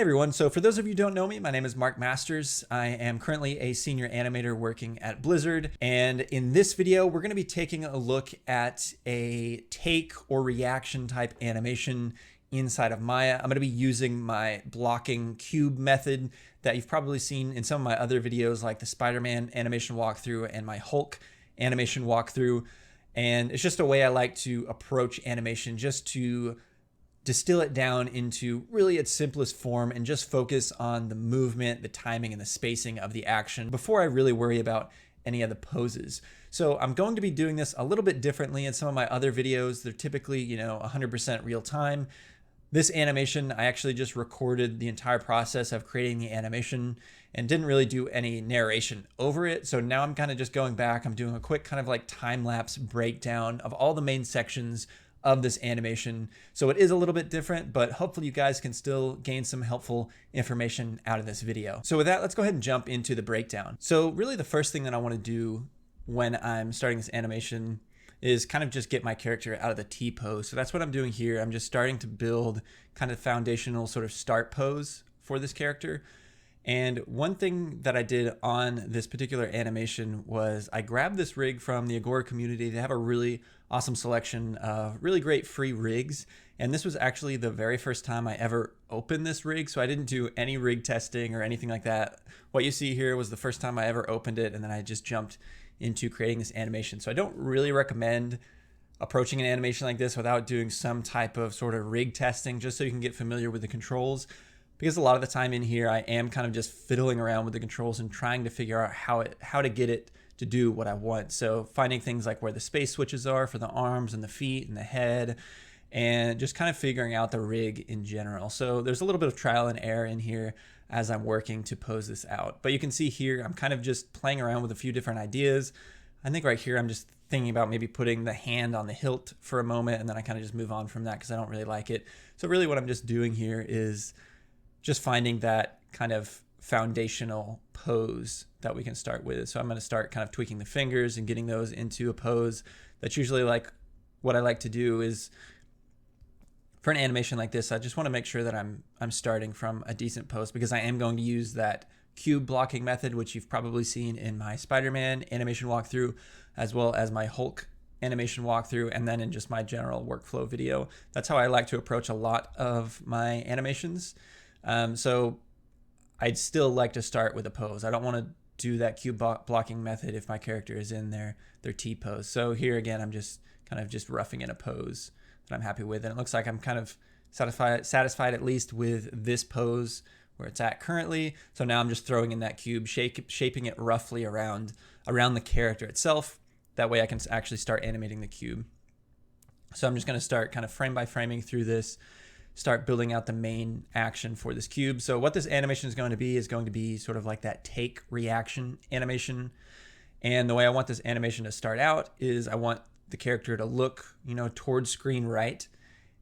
Hey everyone, so for those of you who don't know me, my name is Mark Masters. I am currently a senior animator working at Blizzard, and in this video we're going to be taking a look at a take or reaction type animation inside of Maya. I'm going to be using my blocking cube method that you've probably seen in some of my other videos like the Spider-Man animation walkthrough and my Hulk animation walkthrough, and it's just a way I like to approach animation, just to distill it down into really its simplest form and just focus on the movement, the timing, and the spacing of the action before I really worry about any of the poses. So I'm going to be doing this a little bit differently in some of my other videos. They're typically, 100% real time. This animation, I actually just recorded the entire process of creating the animation and didn't really do any narration over it. So now I'm kind of just going back. I'm doing a quick kind of like time-lapse breakdown of all the main sections of this animation. So it is a little bit different, but hopefully you guys can still gain some helpful information out of this video. So with that, let's go ahead and jump into the breakdown. So really the first thing that I want to do when I'm starting this animation is kind of just get my character out of the T pose. So that's what I'm doing here. I'm just starting to build kind of foundational sort of start pose for this character. And one thing that I did on this particular animation was I grabbed this rig from the Agora community. They have a really awesome selection of really great free rigs. And this was actually the very first time I ever opened this rig. So I didn't do any rig testing or anything like that. What you see here was the first time I ever opened it, and then I just jumped into creating this animation. So I don't really recommend approaching an animation like this without doing some type of sort of rig testing, just so you can get familiar with the controls. Because a lot of the time in here, I am kind of just fiddling around with the controls and trying to figure out how to get it to do what I want. So finding things like where the space switches are for the arms and the feet and the head, and just kind of figuring out the rig in general. So there's a little bit of trial and error in here as I'm working to pose this out. But you can see here, I'm kind of just playing around with a few different ideas. I think right here, I'm just thinking about maybe putting the hand on the hilt for a moment, and then I kind of just move on from that because I don't really like it. So really what I'm just doing here is just finding that kind of foundational pose that we can start with. So I'm going to start kind of tweaking the fingers and getting those into a pose. That's usually like what I like to do is for an animation like this, I just want to make sure that I'm starting from a decent pose, because I am going to use that cube blocking method, which you've probably seen in my Spider-Man animation walkthrough, as well as my Hulk animation walkthrough, and then in just my general workflow video. That's how I like to approach a lot of my animations. So I'd still like to start with a pose. I don't want to do that cube blocking method if my character is in their T pose. So here again, I'm just kind of just roughing in a pose that I'm happy with. And it looks like I'm kind of satisfied at least with this pose where it's at currently. So now I'm just throwing in that cube, shaping it roughly around the character itself. That way I can actually start animating the cube. So I'm just going to start kind of frame by framing through this, start building out the main action for this cube. So what this animation is going to be sort of like that take reaction animation. And the way I want this animation to start out is I want the character to look, towards screen right,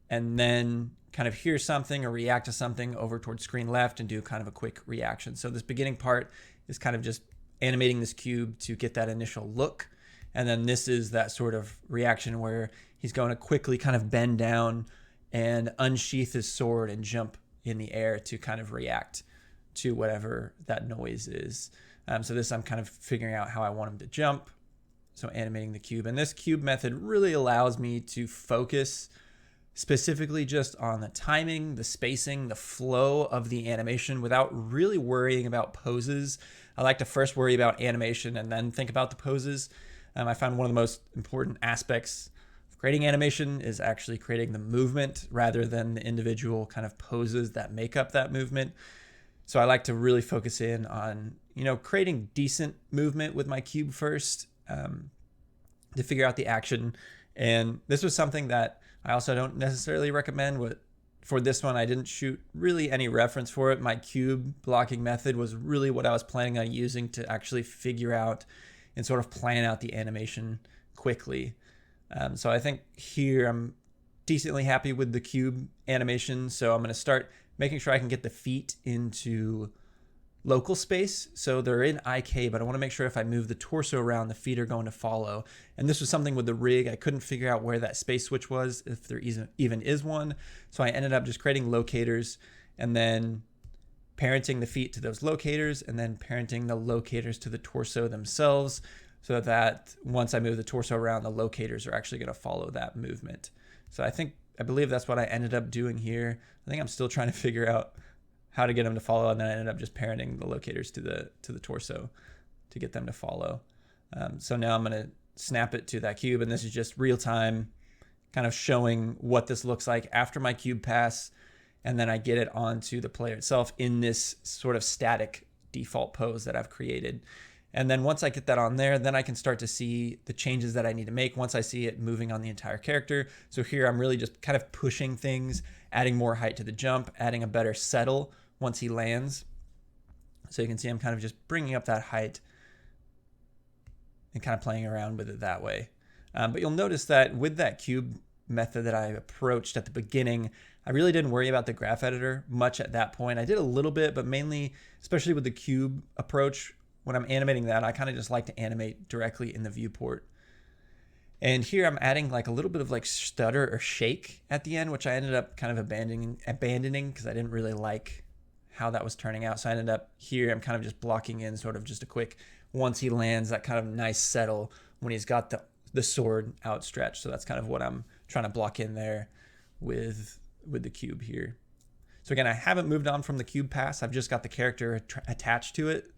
and then kind of hear something or react to something over towards screen left and do kind of a quick reaction. So this beginning part is kind of just animating this cube to get that initial look. And then this is that sort of reaction where he's going to quickly kind of bend down and unsheath his sword and jump in the air to kind of react to whatever that noise is. So this, I'm kind of figuring out how I want him to jump. So animating the cube. And this cube method really allows me to focus specifically just on the timing, the spacing, the flow of the animation without really worrying about poses. I like to first worry about animation and then think about the poses. I find one of the most important aspects creating animation is actually creating the movement rather than the individual kind of poses that make up that movement. So I like to really focus in on, creating decent movement with my cube first to figure out the action. And this was something that I also don't necessarily recommend. For this one, I didn't shoot really any reference for it. My cube blocking method was really what I was planning on using to actually figure out and sort of plan out the animation quickly. So I think here I'm decently happy with the cube animation. So I'm going to start making sure I can get the feet into local space. So they're in IK, but I want to make sure if I move the torso around, the feet are going to follow. And this was something with the rig. I couldn't figure out where that space switch was, if there even is one. So I ended up just creating locators and then parenting the feet to those locators and then parenting the locators to the torso themselves, so that once I move the torso around, the locators are actually going to follow that movement. So I believe that's what I ended up doing here. I think I'm still trying to figure out how to get them to follow, and then I ended up just parenting the locators to the torso to get them to follow. So now I'm going to snap it to that cube, and this is just real time kind of showing what this looks like after my cube pass, and then I get it onto the player itself in this sort of static default pose that I've created. And then once I get that on there, then I can start to see the changes that I need to make once I see it moving on the entire character. So here I'm really just kind of pushing things, adding more height to the jump, adding a better settle once he lands. So you can see I'm kind of just bringing up that height and kind of playing around with it that way. But you'll notice that with that cube method that I approached at the beginning, I really didn't worry about the graph editor much at that point. I did a little bit, but mainly, especially with the cube approach, when I'm animating that, I kind of just like to animate directly in the viewport. And here I'm adding like a little bit of like stutter or shake at the end, which I ended up kind of abandoning because I didn't really like how that was turning out. So I ended up here, I'm kind of just blocking in sort of just a quick, once he lands, that kind of nice settle when he's got the sword outstretched. So that's kind of what I'm trying to block in there with the cube here. So again, I haven't moved on from the cube pass. I've just got the character attached to it.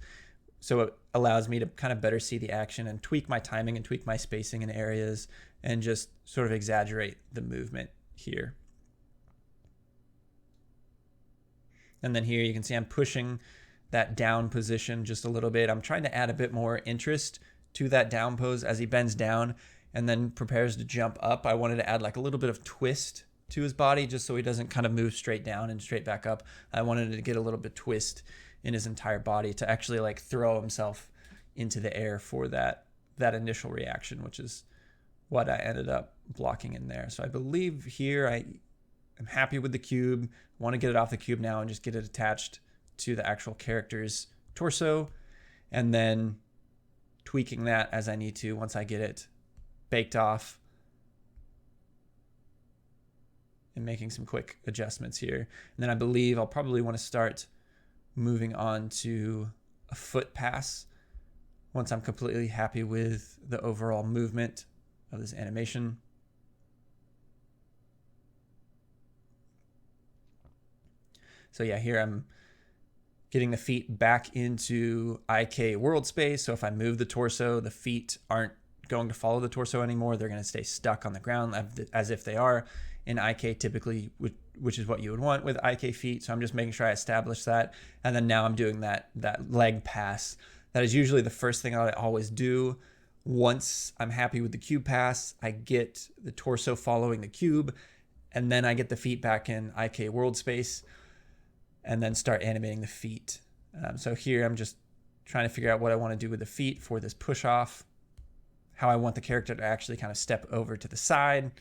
So it allows me to kind of better see the action and tweak my timing and tweak my spacing in areas and just sort of exaggerate the movement here. And then here you can see I'm pushing that down position just a little bit. I'm trying to add a bit more interest to that down pose as he bends down and then prepares to jump up. I wanted to add like a little bit of twist to his body just so he doesn't kind of move straight down and straight back up. I wanted to get a little bit twist in his entire body to actually like throw himself into the air for that initial reaction, which is what I ended up blocking in there. So I believe here I am happy with the cube. I want to get it off the cube now and just get it attached to the actual character's torso, and then tweaking that as I need to once I get it baked off and making some quick adjustments here. And then I believe I'll probably want to start moving on to a foot pass once I'm completely happy with the overall movement of this animation. So yeah, here I'm getting the feet back into IK world space. So if I move the torso, the feet aren't going to follow the torso anymore. They're going to stay stuck on the ground as if they are in IK typically, which is what you would want with IK feet. So I'm just making sure I establish that. And then now I'm doing that leg pass. That is usually the first thing I always do. Once I'm happy with the cube pass, I get the torso following the cube, and then I get the feet back in IK world space and then start animating the feet. So here I'm just trying to figure out what I want to do with the feet for this push off, how I want the character to actually kind of step over to the side.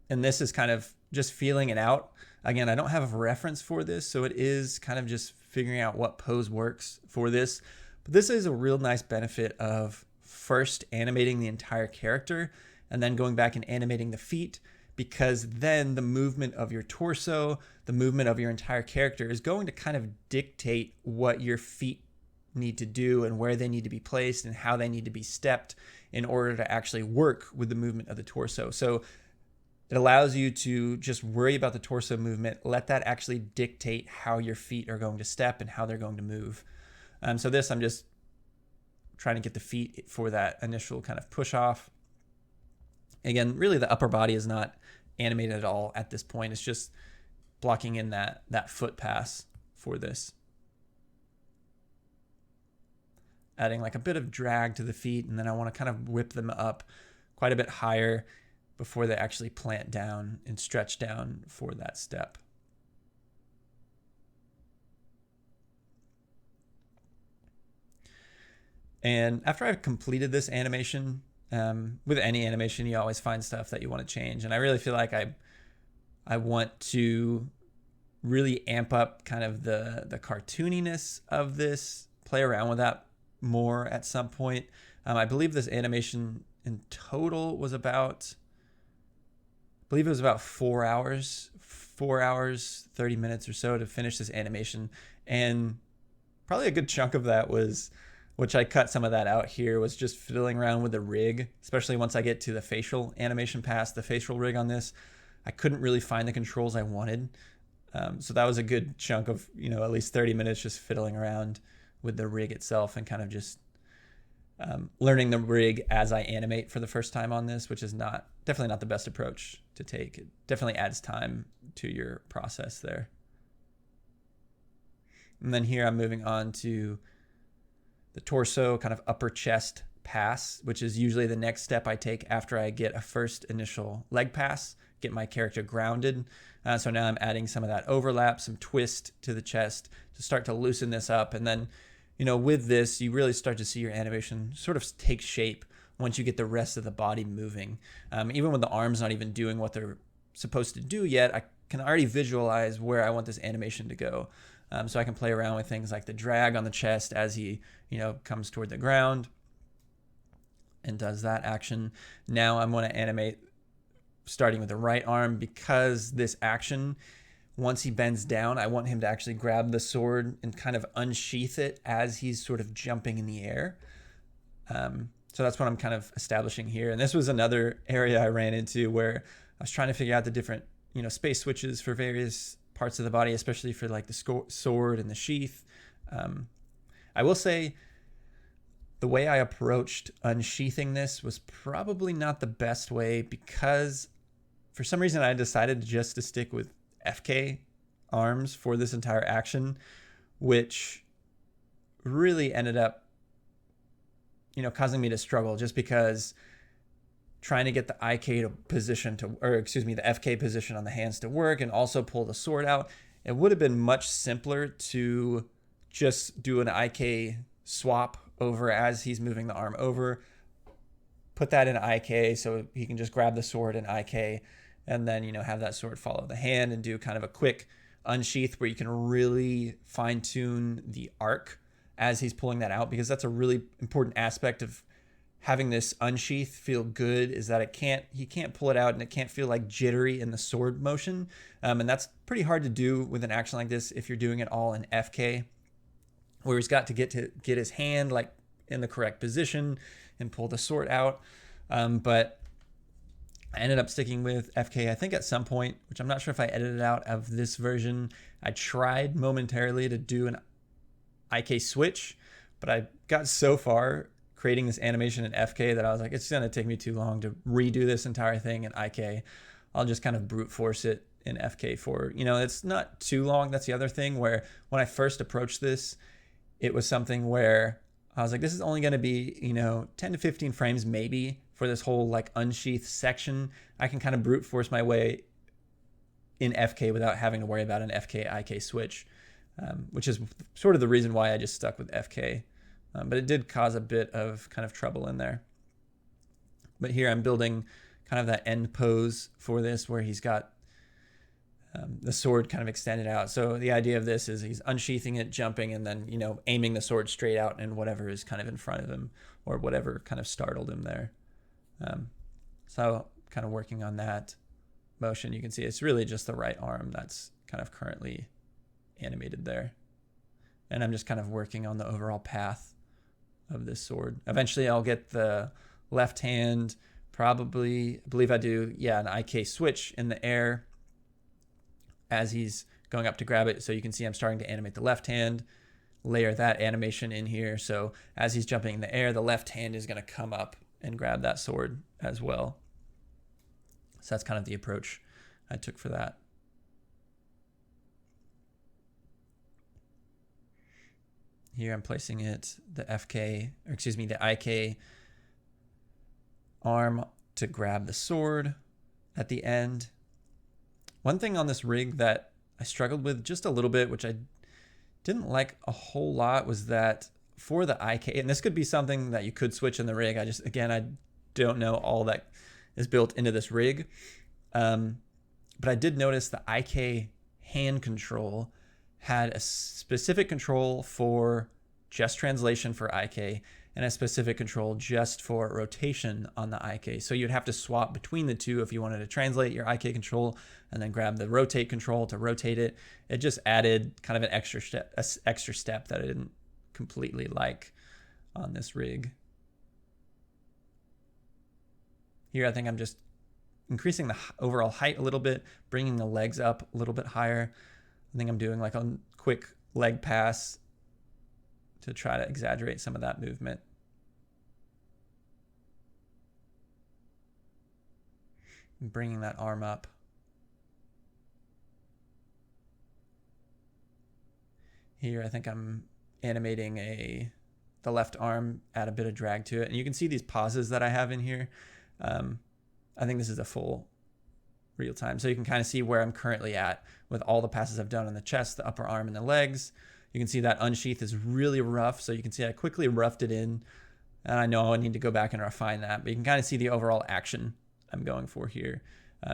And this is kind of just feeling it out. Again, I don't have a reference for this, so it is kind of just figuring out what pose works for this. But this is a real nice benefit of first animating the entire character and then going back and animating the feet, because then the movement of your torso, the movement of your entire character is going to kind of dictate what your feet need to do and where they need to be placed and how they need to be stepped in order to actually work with the movement of the torso. So it allows you to just worry about the torso movement, let that actually dictate how your feet are going to step and how they're going to move. So this, I'm just trying to get the feet for that initial kind of push off. Again, really the upper body is not animated at all at this point. It's just blocking in that foot pass for this. Adding like a bit of drag to the feet, and then I want to kind of whip them up quite a bit higher before they actually plant down and stretch down for that step. And after I've completed this animation, with any animation, you always find stuff that you want to change. And I really feel like I want to really amp up kind of the cartooniness of this, play around with that more at some point. I believe this animation in total was about, I believe it was about 4 hours 4 hours, 30 minutes or so to finish this animation. And probably a good chunk of that was, which I cut some of that out here, was just fiddling around with the rig, especially once I get to the facial animation past the facial rig on this. I couldn't really find the controls I wanted. So that was a good chunk of, at least 30 minutes just fiddling around with the rig itself and kind of just learning the rig as I animate for the first time on this, which is definitely not the best approach to take. It definitely adds time to your process there. And then here I'm moving on to the torso, kind of upper chest pass, which is usually the next step I take after I get a first initial leg pass, get my character grounded. So now I'm adding some of that overlap, some twist to the chest to start to loosen this up. And then, with this, you really start to see your animation sort of take shape once you get the rest of the body moving. Even when the arms not even doing what they're supposed to do yet, I can already visualize where I want this animation to go. So I can play around with things like the drag on the chest as he, comes toward the ground and does that action. Now I'm going to animate starting with the right arm, because this action, once he bends down, I want him to actually grab the sword and kind of unsheath it as he's sort of jumping in the air. So that's what I'm kind of establishing here. And this was another area I ran into where I was trying to figure out the different, space switches for various parts of the body, especially for like the sword and the sheath. I will say the way I approached unsheathing this was probably not the best way, because for some reason I decided just to stick with FK arms for this entire action, which really ended up, causing me to struggle, just because trying to get the the FK position on the hands to work and also pull the sword out, it would have been much simpler to just do an IK swap over as he's moving the arm over, put that in IK so he can just grab the sword in IK, and then, have that sword follow the hand and do kind of a quick unsheath where you can really fine tune the arc as he's pulling that out, because that's a really important aspect of having this unsheath feel good, is that he can't pull it out and it can't feel like jittery in the sword motion. And that's pretty hard to do with an action like this if you're doing it all in FK, where he's got to get his hand like in the correct position and pull the sword out. But I ended up sticking with FK, I think at some point, which I'm not sure if I edited out of this version. I tried momentarily to do an IK switch, but I got so far creating this animation in FK that I was like, it's going to take me too long to redo this entire thing in IK. I'll just kind of brute force it in FK for, it's not too long. That's the other thing, where when I first approached this, it was something where I was like, this is only going to be, 10 to 15 frames maybe for this whole like unsheath section. I can kind of brute force my way in FK without having to worry about an FK IK switch, which is sort of the reason why I just stuck with FK. But it did cause a bit of kind of trouble in there. But here I'm building kind of that end pose for this, where he's got the sword kind of extended out. So the idea of this is he's unsheathing it, jumping, and then, aiming the sword straight out and whatever is kind of in front of him, or whatever kind of startled him there. So kind of working on that motion. You can see it's really just the right arm that's kind of currently animated there. And I'm just kind of working on the overall path of this sword. Eventually I'll get the left hand, probably, I believe I do, an IK switch in the air as he's going up to grab it. So you can see I'm starting to animate the left hand, layer that animation in here. So as he's jumping in the air, the left hand is going to come up and grab that sword as well. So that's kind of the approach I took for that. Here I'm placing the IK arm to grab the sword at the end. One thing on this rig that I struggled with just a little bit, which I didn't like a whole lot, was that for the IK, and this could be something that you could switch in the rig. I don't know all that is built into this rig. But I did notice the IK hand control had a specific control for just translation for IK, and a specific control just for rotation on the IK. So you'd have to swap between the two if you wanted to translate your IK control and then grab the rotate control to rotate it. It just added kind of an extra step that I didn't completely like on this rig. Here I think I'm just increasing the overall height a little bit, bringing the legs up a little bit higher. I think I'm doing like a quick leg pass to try to exaggerate some of that movement. And bringing that arm up. Here I think I'm animating the left arm, add a bit of drag to it. And you can see these pauses that I have in here. I think this is a full real time. So you can kind of see where I'm currently at with all the passes I've done on the chest, the upper arm, and the legs. You can see that unsheath is really rough. So you can see I quickly roughed it in. And I know I need to go back and refine that. But you can kind of see the overall action I'm going for here.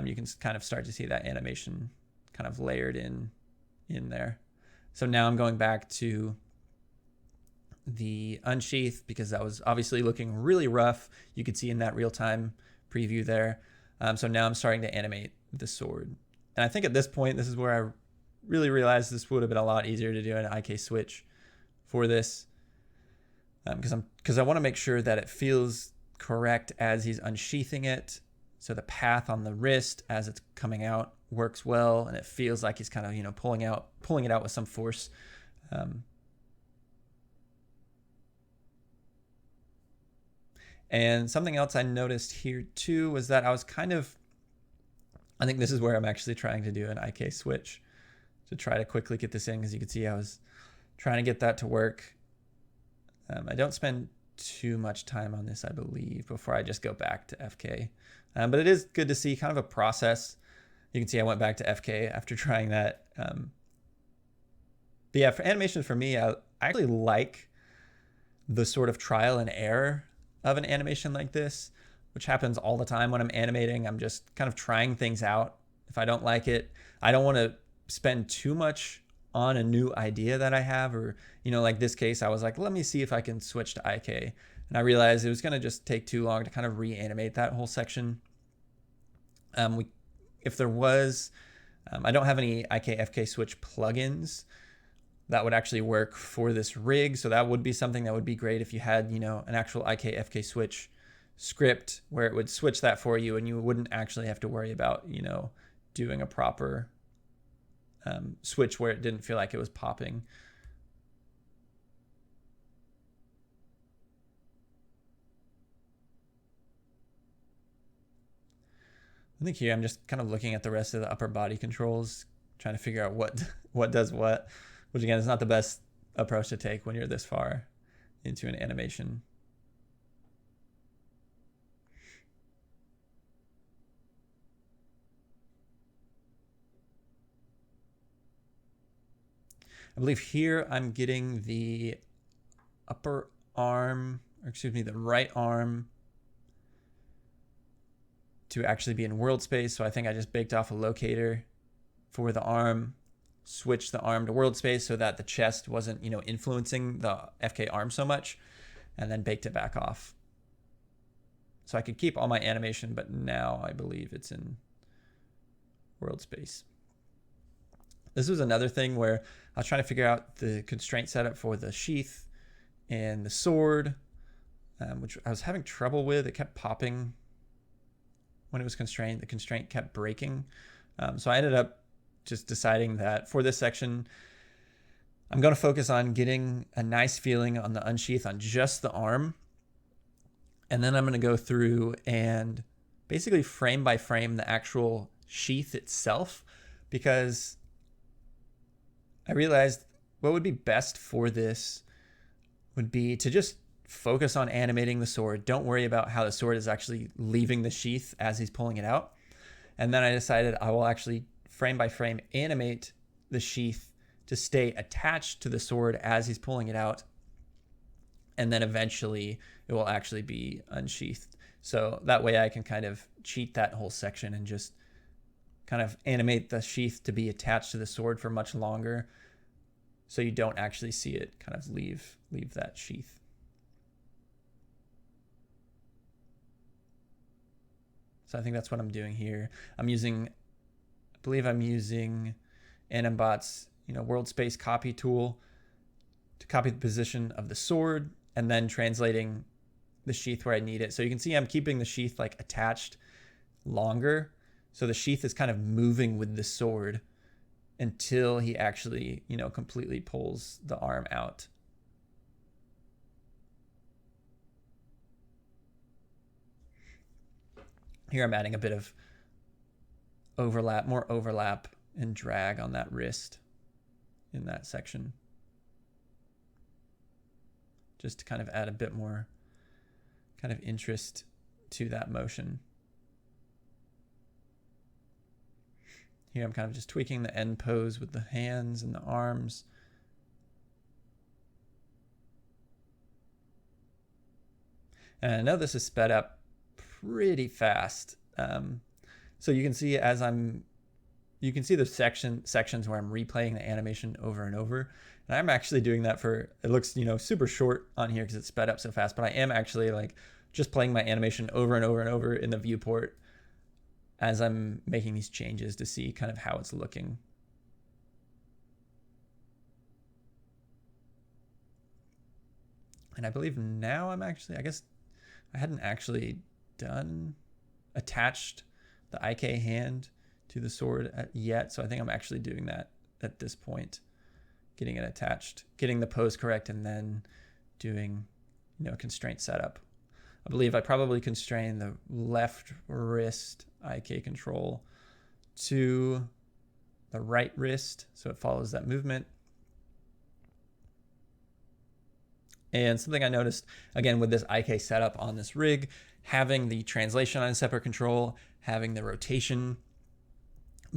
You can kind of start to see that animation kind of layered in there. So now I'm going back to the unsheath because that was obviously looking really rough. You could see in that real-time preview there. So now I'm starting to animate the sword. And I think at this point, this is where I really realized this would have been a lot easier to do an IK switch for this. Because I want to make sure that it feels correct as he's unsheathing it. So the path on the wrist as it's coming out works well, and it feels like he's kind of, you know, pulling it out with some force. And something else I noticed here too was that I think this is where I'm actually trying to do an IK switch to try to quickly get this in, because you can see I was trying to get that to work. I don't spend too much time on this, I believe, before I just go back to FK. But it is good to see kind of a process. You can see I went back to FK after trying that. But yeah, for animation for me, I actually like the sort of trial and error of an animation like this, which happens all the time when I'm animating. I'm just kind of trying things out. If I don't like it, I don't want to spend too much on a new idea that I have, or, you know, like this case, I was like, let me see if I can switch to IK. And I realized it was going to just take too long to kind of reanimate that whole section. If there was, I don't have any IK FK switch plugins that would actually work for this rig. So that would be something that would be great if you had, you know, an actual IK FK switch script where it would switch that for you and you wouldn't actually have to worry about, you know, doing a proper switch where it didn't feel like it was popping. I think here I'm just kind of looking at the rest of the upper body controls, trying to figure out what does what, which again is not the best approach to take when you're this far into an animation. I believe here I'm getting the upper arm, or excuse me, the right arm to actually be in world space. So I think I just baked off a locator for the arm, switched the arm to world space so that the chest wasn't, you know, influencing the FK arm so much, and then baked it back off. So I could keep all my animation, but now I believe it's in world space. This was another thing where I was trying to figure out the constraint setup for the sheath and the sword, which I was having trouble with. It kept popping when it was constrained. The constraint kept breaking. So I ended up just deciding that for this section, I'm going to focus on getting a nice feeling on the unsheath on just the arm. And then I'm going to go through and basically frame by frame the actual sheath itself, because I realized what would be best for this would be to just focus on animating the sword. Don't worry about how the sword is actually leaving the sheath as he's pulling it out. And then I decided I will actually frame by frame animate the sheath to stay attached to the sword as he's pulling it out. And then eventually it will actually be unsheathed. So that way I can kind of cheat that whole section and just kind of animate the sheath to be attached to the sword for much longer, so you don't actually see it kind of leave that sheath. So I think that's what I'm doing here. I believe I'm using Animbot's, world space copy tool to copy the position of the sword and then translating the sheath where I need it. So you can see I'm keeping the sheath like attached longer. So the sheath is kind of moving with the sword until he actually, completely pulls the arm out. Here I'm adding a bit of more overlap and drag on that wrist in that section, just to kind of add a bit more kind of interest to that motion. Here I'm kind of just tweaking the end pose with the hands and the arms. And I know this is sped up pretty fast. So you can see you can see the sections where I'm replaying the animation over and over. And I'm actually doing that it looks, super short on here because it's sped up so fast, but I am actually like just playing my animation over and over and over in the viewport as I'm making these changes to see kind of how it's looking. And I believe now I guess I hadn't actually attached the IK hand to the sword yet. So I think I'm actually doing that at this point, getting it attached, getting the pose correct, and then doing, constraint setup. I believe I probably constrain the left wrist IK control to the right wrist so it follows that movement. And something I noticed, again, with this IK setup on this rig, having the translation on a separate control, having the rotation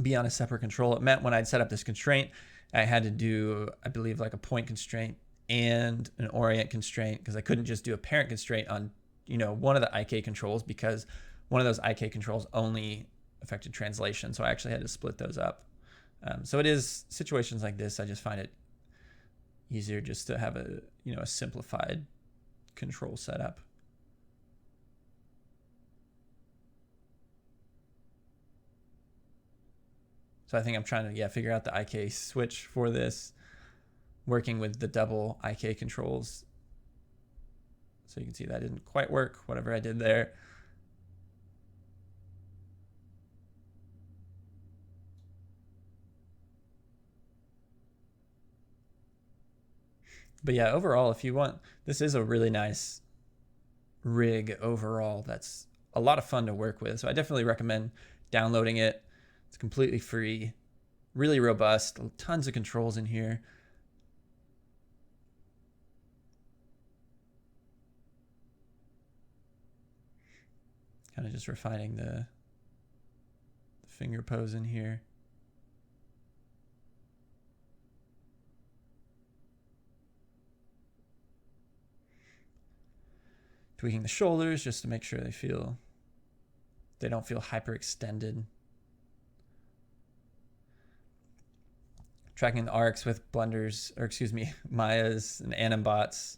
be on a separate control, it meant when I'd set up this constraint, I had to do, I believe, like a point constraint and an orient constraint, because I couldn't just do a parent constraint on, one of the IK controls, because one of those IK controls only affected translation. So I actually had to split those up. So it is situations like this, I just find it easier just to have a simplified control setup. So I think I'm trying to figure out the IK switch for this, working with the double IK controls. So you can see that didn't quite work, whatever I did there. But yeah, overall, if you want, this is a really nice rig overall. That's a lot of fun to work with. So I definitely recommend downloading it. It's completely free, really robust, tons of controls in here. Kind of just refining the finger pose in here. Tweaking the shoulders just to make sure they don't feel hyperextended. Tracking the arcs with Blender's, or excuse me, Maya's and Animbot's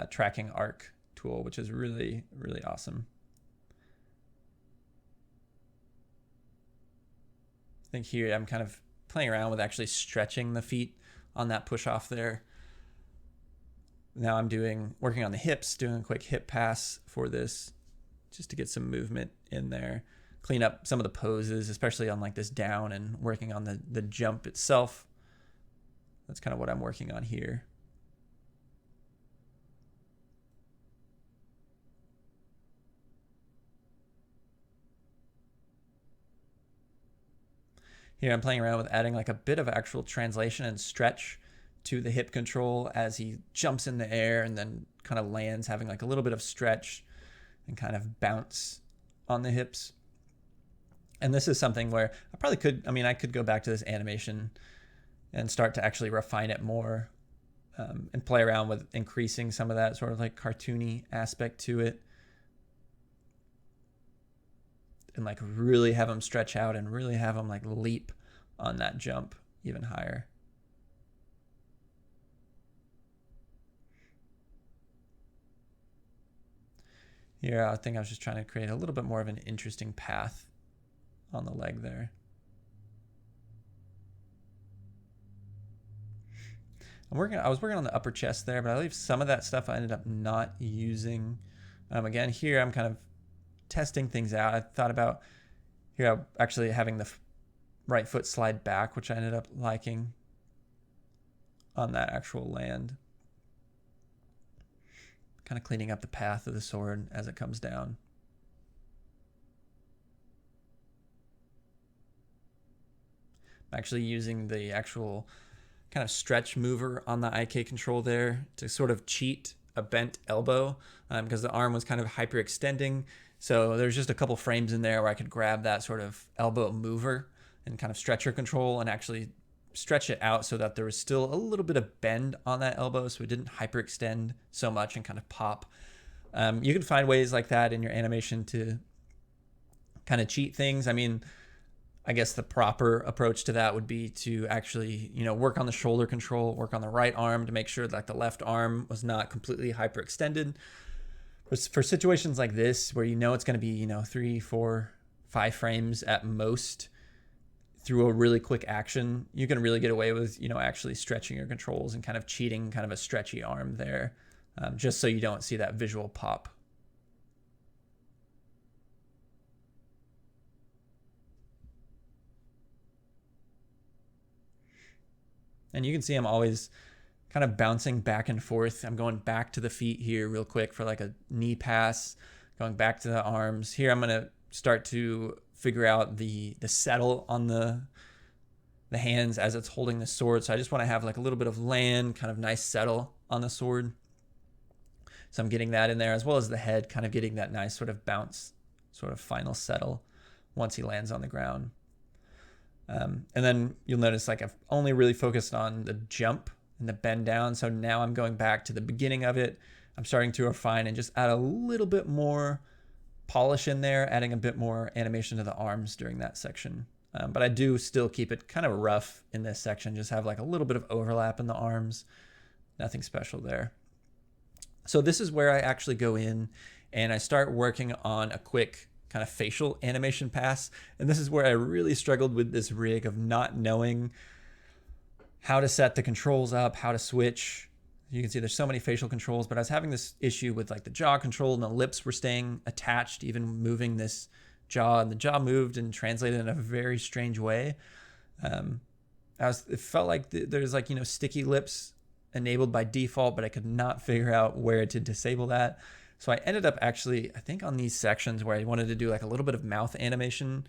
tracking arc tool, which is really, really awesome. I think here I'm kind of playing around with actually stretching the feet on that push off there. Now I'm working on the hips, doing a quick hip pass for this, just to get some movement in there. Clean up some of the poses, especially on like this down, and working on the jump itself. That's kind of what I'm working on here. Here I'm playing around with adding like a bit of actual translation and stretch to the hip control as he jumps in the air and then kind of lands, having like a little bit of stretch and kind of bounce on the hips. And this is something where I probably could, I could go back to this animation and start to actually refine it more, and play around with increasing some of that sort of like cartoony aspect to it. And like really have them stretch out and really have them like leap on that jump even higher. Here, I think I was just trying to create a little bit more of an interesting path on the leg there. I was working on the upper chest there, but I believe some of that stuff I ended up not using. Again, here I'm kind of testing things out. I thought about here actually having the right foot slide back, which I ended up liking on that actual land. Kind of cleaning up the path of the sword as it comes down. I'm actually using the actual kind of stretch mover on the IK control there to sort of cheat a bent elbow because the arm was kind of hyperextending. So there's just a couple frames in there where I could grab that sort of elbow mover and kind of stretcher control and actually stretch it out so that there was still a little bit of bend on that elbow so it didn't hyperextend so much and kind of pop. You can find ways like that in your animation to kind of cheat things. I mean, I guess the proper approach to that would be to actually, work on the shoulder control, work on the right arm to make sure that the left arm was not completely hyperextended. For situations like this, where it's going to be, 3, 4, 5 frames at most through a really quick action, you can really get away with, actually stretching your controls and kind of cheating kind of a stretchy arm there, just so you don't see that visual pop. And you can see I'm always kind of bouncing back and forth. I'm going back to the feet here real quick for like a knee pass, going back to the arms. Here I'm going to start to figure out the settle on the hands as it's holding the sword. So I just want to have like a little bit of land, kind of nice settle on the sword. So I'm getting that in there, as well as the head, kind of getting that nice sort of bounce, sort of final settle once he lands on the ground. And then you'll notice like I've only really focused on the jump and the bend down. So now I'm going back to the beginning of it. I'm starting to refine and just add a little bit more polish in there, adding a bit more animation to the arms during that section. But I do still keep it kind of rough in this section, just have like a little bit of overlap in the arms. Nothing special there. So this is where I actually go in and I start working on a quick kind of facial animation pass. And this is where I really struggled with this rig of not knowing how to set the controls up, how to switch. You can see there's so many facial controls, but I was having this issue with like the jaw control and the lips were staying attached, even moving this jaw, and the jaw moved and translated in a very strange way. It felt like there's like, sticky lips enabled by default, but I could not figure out where to disable that. So I ended up actually, I think on these sections where I wanted to do like a little bit of mouth animation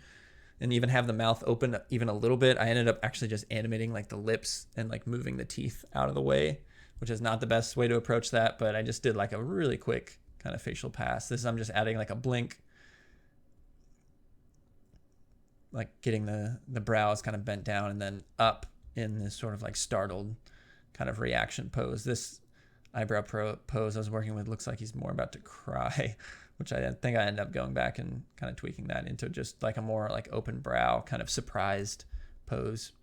and even have the mouth open even a little bit, I ended up actually just animating like the lips and like moving the teeth out of the way, which is not the best way to approach that, but I just did like a really quick kind of facial pass. This I'm just adding like a blink, like getting the brows kind of bent down and then up in this sort of like startled kind of reaction pose. This eyebrow pose I was working with looks like he's more about to cry, which I think I end up going back and kind of tweaking that into just like a more like open brow kind of surprised pose.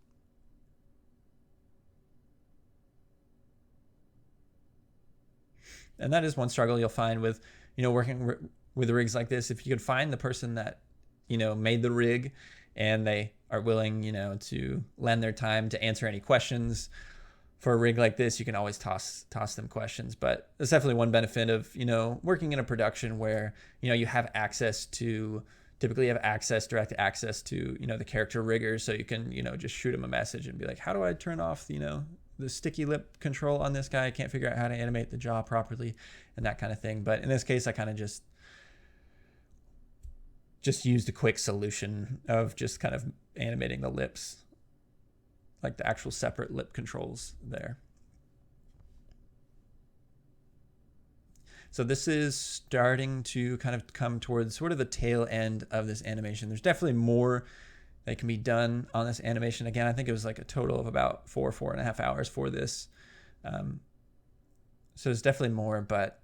And that is one struggle you'll find with, working with rigs like this. If you could find the person that, made the rig and they are willing, to lend their time to answer any questions for a rig like this, you can always toss them questions. But there's definitely one benefit of, working in a production where, you have typically have direct access to, the character riggers. So you can, just shoot them a message and be like, how do I turn off, the sticky lip control on this guy? I can't figure out how to animate the jaw properly and that kind of thing. But in this case, I kind of just used a quick solution of just kind of animating the lips, like the actual separate lip controls there. So this is starting to kind of come towards sort of the tail end of this animation. There's definitely more that can be done on this animation. Again, I think it was like a total of about 4.5 hours for this. So there's definitely more, but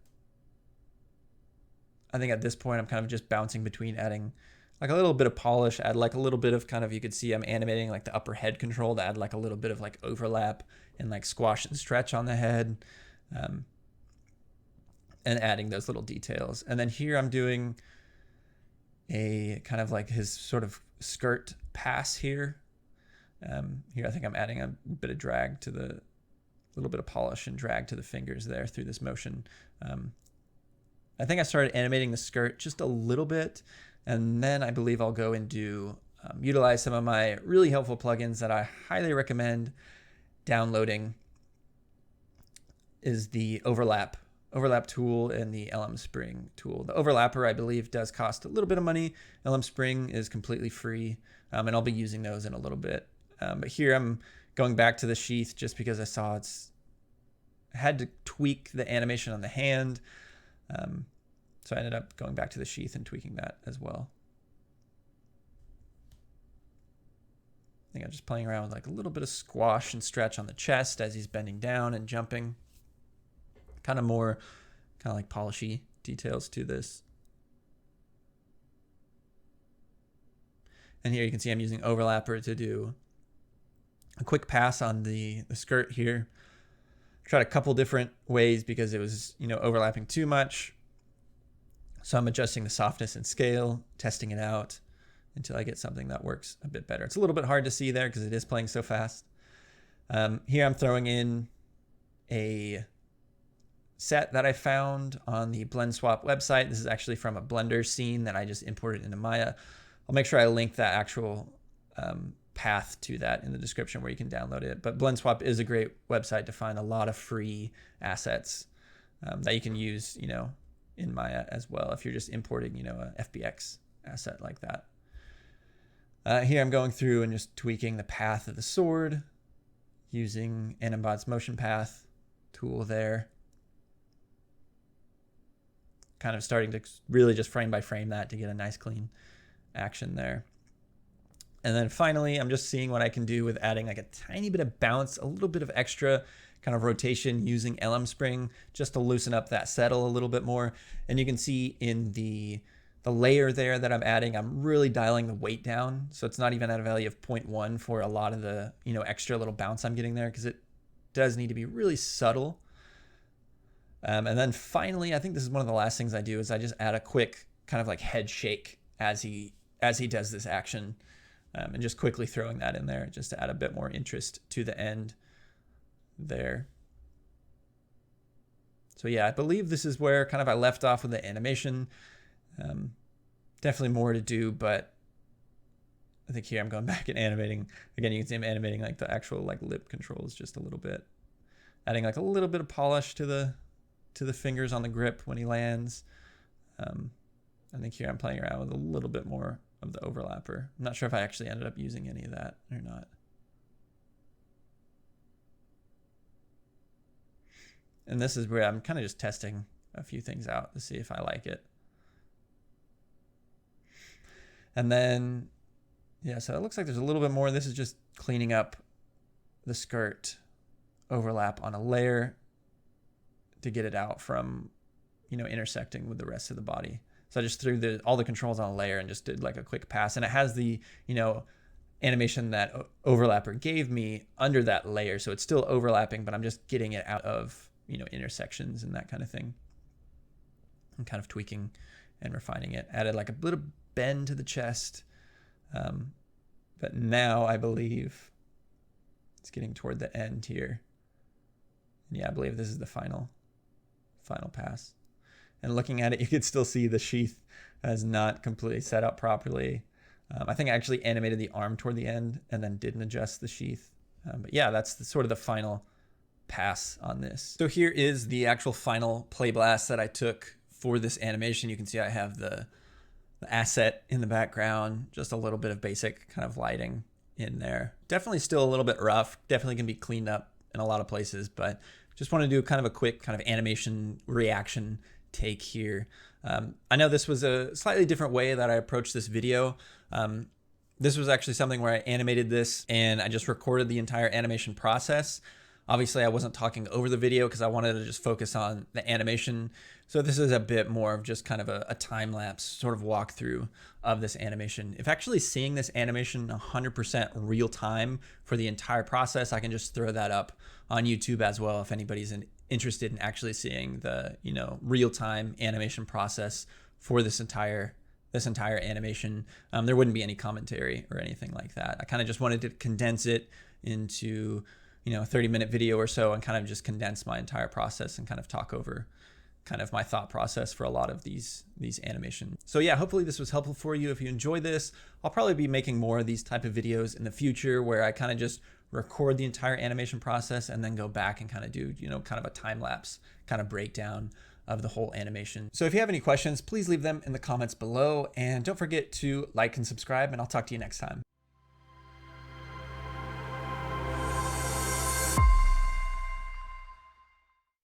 I think at this point I'm kind of just bouncing between adding like a little bit of polish, add like a little bit of kind of, you could see I'm animating like the upper head control to add like a little bit of like overlap and like squash and stretch on the head. and adding those little details. And then here I'm doing a kind of like his sort of skirt pass here. Here I think I'm adding a bit of drag to the, little bit of polish and drag to the fingers there through this motion. I think I started animating the skirt just a little bit, and then I believe I'll go and do utilize some of my really helpful plugins that I highly recommend downloading. Is the overlap tool and the LM Spring tool. The overlapper, I believe, does cost a little bit of money. LM Spring is completely free, and I'll be using those in a little bit. But here I'm going back to the sheath just because I saw I had to tweak the animation on the hand. So I ended up going back to the sheath and tweaking that as well. I think I'm just playing around with like a little bit of squash and stretch on the chest as he's bending down and jumping. Kind of like polishy details to this. And here you can see I'm using overlapper to do a quick pass on the skirt here. Tried a couple different ways because it was, overlapping too much. So I'm adjusting the softness and scale, testing it out until I get something that works a bit better. It's a little bit hard to see there because it is playing so fast. Here I'm throwing in a set that I found on the BlendSwap website. This is actually from a Blender scene that I just imported into Maya. I'll make sure I link that actual path to that in the description where you can download it. But BlendSwap is a great website to find a lot of free assets that you can use, in Maya as well if you're just importing, a FBX asset like that. Here I'm going through and just tweaking the path of the sword using Animbot's motion path tool there. Kind of starting to really just frame by frame that to get a nice clean action there. And then finally, I'm just seeing what I can do with adding like a tiny bit of bounce, a little bit of extra kind of rotation using LM Spring just to loosen up that settle a little bit more. And you can see in the layer there that I'm adding, I'm really dialing the weight down. So it's not even at a value of 0.1 for a lot of the, extra little bounce I'm getting there because it does need to be really subtle. And then finally, I think this is one of the last things I do is I just add a quick kind of like head shake as he does this action. And just quickly throwing that in there just to add a bit more interest to the end there. So yeah, I believe this is where kind of I left off with the animation. Definitely more to do, but I think here I'm going back and animating. Again, you can see I'm animating like the actual like lip controls just a little bit. Adding like a little bit of polish to the fingers on the grip when he lands. I think here I'm playing around with a little bit more of the overlapper. I'm not sure if I actually ended up using any of that or not. And this is where I'm kind of just testing a few things out to see if I like it. And then, yeah, so it looks like there's a little bit more. This is just cleaning up the skirt overlap on a layer to get it out from, intersecting with the rest of the body. So I just threw all the controls on a layer and just did like a quick pass. And it has the, animation that overlapper gave me under that layer. So it's still overlapping, but I'm just getting it out of, intersections and that kind of thing. And kind of tweaking and refining it. Added like a little bend to the chest. But now I believe it's getting toward the end here. And yeah, I believe this is the final pass. And looking at it, you could still see the sheath is not completely set up properly. I think I actually animated the arm toward the end and then didn't adjust the sheath. But yeah, that's sort of the final pass on this. So here is the actual final play blast that I took for this animation. You can see I have the asset in the background, just a little bit of basic kind of lighting in there. Definitely still a little bit rough, definitely can be cleaned up in a lot of places, but just want to do kind of a quick kind of animation reaction take here. I know this was a slightly different way that I approached this video. This was actually something where I animated this and I just recorded the entire animation process. Obviously I wasn't talking over the video because I wanted to just focus on the animation. So this is a bit more of just kind of a time-lapse sort of walkthrough of this animation. If actually seeing this animation 100% real time for the entire process, I can just throw that up on YouTube as well if anybody's interested in actually seeing the, real-time animation process for this entire animation, there wouldn't be any commentary or anything like that. I kind of just wanted to condense it into, a 30-minute video or so, and kind of just condense my entire process and kind of talk over kind of my thought process for a lot of these animations. So yeah, hopefully this was helpful for you. If you enjoyed this, I'll probably be making more of these type of videos in the future, where I kind of just record the entire animation process and then go bakind of do, kind of a time lapse kind of breakdown of the whole animation. So if you have any questions, please leave them in the comments below, and don't forget to like and subscribe, and I'll talk to you next time.